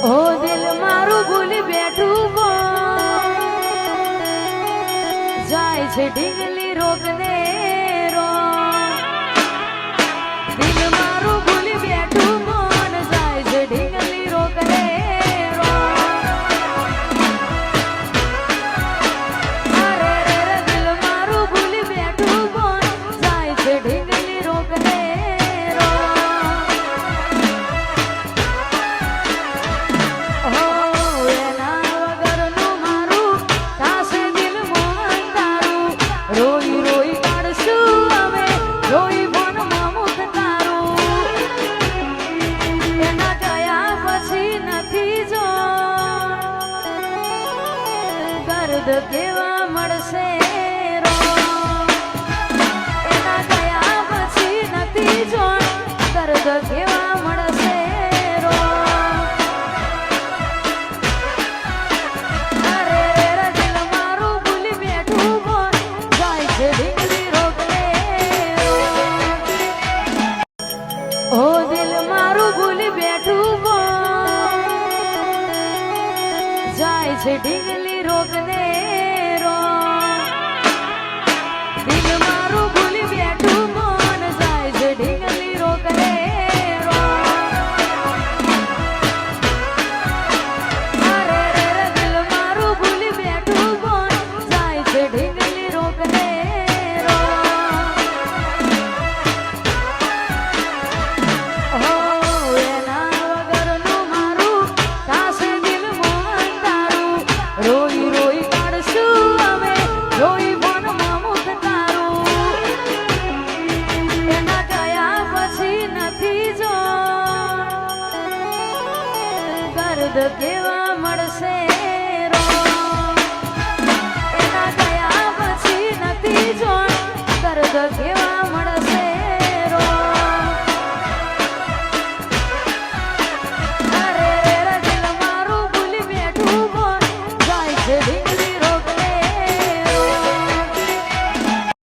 ઓ દિલ મારું ભૂલી બેઠું જાય છે ઢીંગલી રોગને રો દિલ મારું ભૂલી બેઠું મન જાય છે ઢીંગલી રોગને રો અરે રે દિલ મારું ભૂલી બેઠું મન જાય છે ઢીંગલી રોગને કેવા મળશે રો એના ગયા પછી નથી જોણ દર્દ કેવા મળશે રો અરે રે દિલ મારું ભૂલી બેઠું બોલ જાય છે ઢીંગલી રોગને ઓ દિલ મારું ભૂલી બેઠું બોલ જાય છે ઢીંગલી રોગને કેવા મળશે